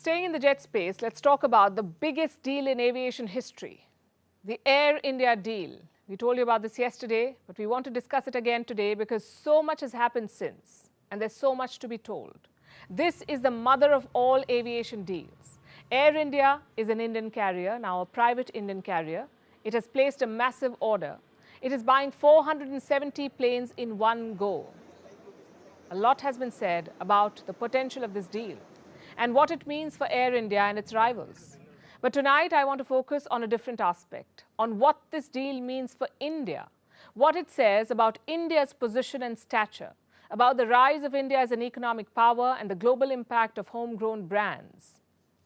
Staying in the jet space, let's talk about the biggest deal in aviation history, the Air India deal. We told you about this yesterday, but we want to discuss it again today because so much has happened since, and there's so much to be told. This is the mother of all aviation deals. Air India is an Indian carrier, now a private Indian carrier. It has placed a massive order. It is buying 470 planes in one go. A lot has been said about the potential of this deal and what it means for Air India and its rivals. But tonight, I want to focus on a different aspect, on what this deal means for India, what it says about India's position and stature, about the rise of India as an economic power and the global impact of homegrown brands.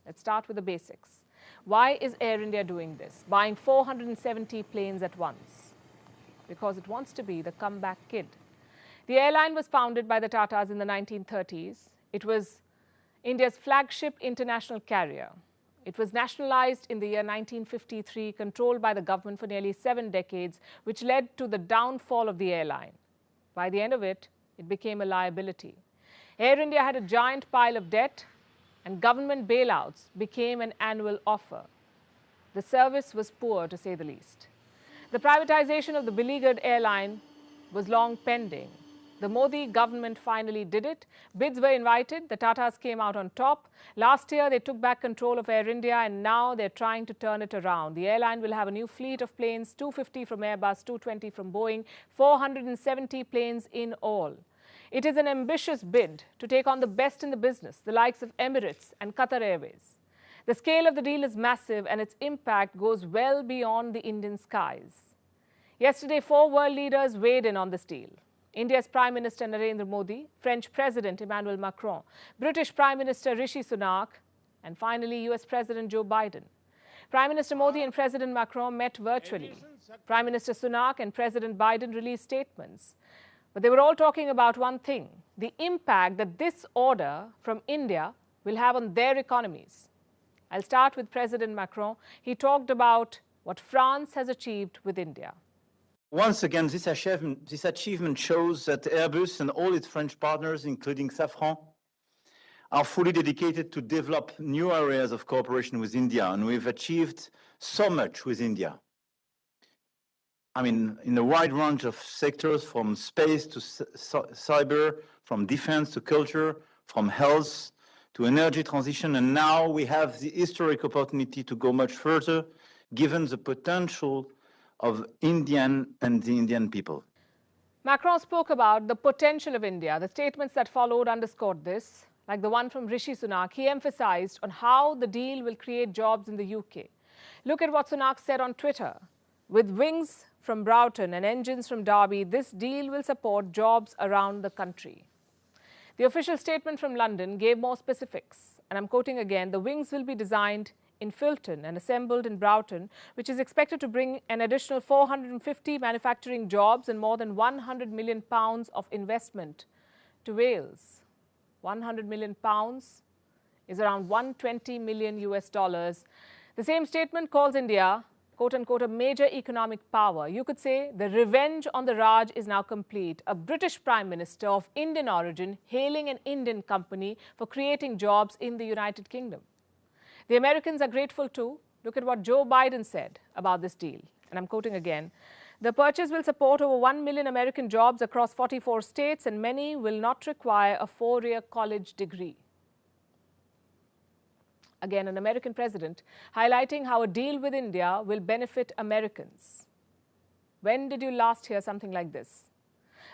Let's start with the basics. Why is Air India doing this, buying 470 planes at once? Because it wants to be the comeback kid. The airline was founded by the Tatas in the 1930s. It was India's flagship international carrier. It was nationalized in the year 1953, controlled by the government for nearly 7 decades, which led to the downfall of the airline. By the end of it, it became a liability. Air India had a giant pile of debt, and government bailouts became an annual offer. The service was poor, to say the least. The privatization of the beleaguered airline was long pending. The Modi government finally did it. Bids were invited. The Tatas came out on top. Last year, they took back control of Air India, and now they're trying to turn it around. The airline will have a new fleet of planes, 250 from Airbus, 220 from Boeing, 470 planes in all. It is an ambitious bid to take on the best in the business, the likes of Emirates and Qatar Airways. The scale of the deal is massive, and its impact goes well beyond the Indian skies. Yesterday, 4 world leaders weighed in on this deal. India's Prime Minister Narendra Modi, French President Emmanuel Macron, British Prime Minister Rishi Sunak, and finally US President Joe Biden. Prime Minister Modi and President Macron met virtually. Prime Minister Sunak and President Biden released statements. But they were all talking about one thing, the impact that this order from India will have on their economies. I'll start with President Macron. He talked about what France has achieved with India. Once again, this achievement shows that Airbus and all its French partners, including Safran, are fully dedicated to develop new areas of cooperation with India, and we've achieved so much with India. I mean, in a wide range of sectors, from space to cyber, from defense to culture, from health to energy transition, and now we have the historic opportunity to go much further, given the potential of Indian and the Indian people. Macron spoke about the potential of India. The statements that followed underscored this, like the one from Rishi Sunak. He emphasized on how the deal will create jobs in the UK. Look at what Sunak said on Twitter. With wings from Broughton and engines from Derby, this deal will support jobs around the country. The official statement from London gave more specifics. And I'm quoting again, the wings will be designed in Filton and assembled in Broughton, which is expected to bring an additional 450 manufacturing jobs and more than £100 million of investment to Wales. £100 million is around 120 million US dollars. The same statement calls India, quote unquote, a major economic power. You could say the revenge on the Raj is now complete. A British Prime Minister of Indian origin hailing an Indian company for creating jobs in the United Kingdom. The Americans are grateful too. Look at what Joe Biden said about this deal. And I'm quoting again. The purchase will support over 1 million American jobs across 44 states, and many will not require a 4-year college degree. Again, an American president highlighting how a deal with India will benefit Americans. When did you last hear something like this?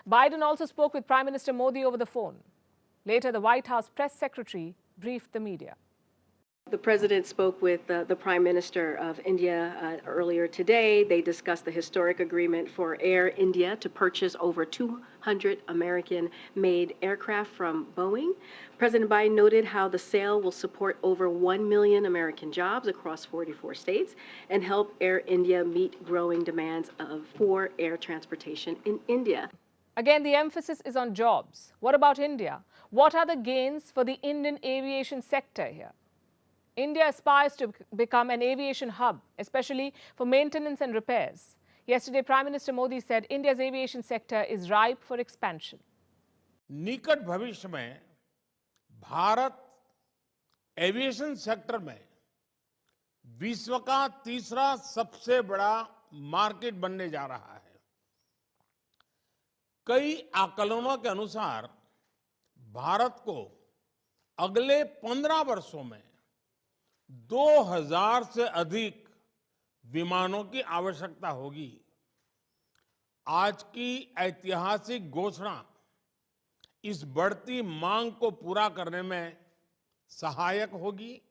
Biden also spoke with Prime Minister Modi over the phone. Later, the White House press secretary briefed the media. The president spoke with the Prime Minister of India earlier today. They discussed the historic agreement for Air India to purchase over 200 American-made aircraft from Boeing. President Biden noted how the sale will support over 1 million American jobs across 44 states and help Air India meet growing demands for air transportation in India. Again, the emphasis is on jobs. What about India? What are the gains for the Indian aviation sector here? India aspires to become an aviation hub, especially for maintenance and repairs. Yesterday, Prime Minister Modi said India's aviation sector is ripe for expansion. निकट भविष्य में Bharat aviation sector में विश्व का तीसरा सबसे बड़ा market बनने जा रहा है। कई आकलनों के अनुसार भारत को अगले 15 वर्षों में 2000 से अधिक विमानों की आवश्यकता होगी। आज की ऐतिहासिक घोषणा इस बढ़ती मांग को पूरा करने में सहायक होगी।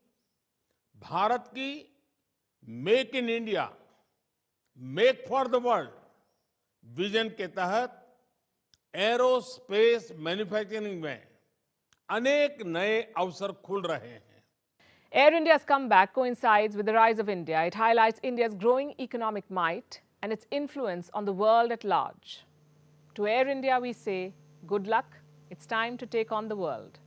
भारत की make in India, make for the world vision के तहत एरोस्पेस मैन्युफैक्चरिंग में अनेक नए अवसर खुल रहे हैं। Air India's comeback coincides with the rise of India. It highlights India's growing economic might and its influence on the world at large. To Air India, we say, good luck. It's time to take on the world.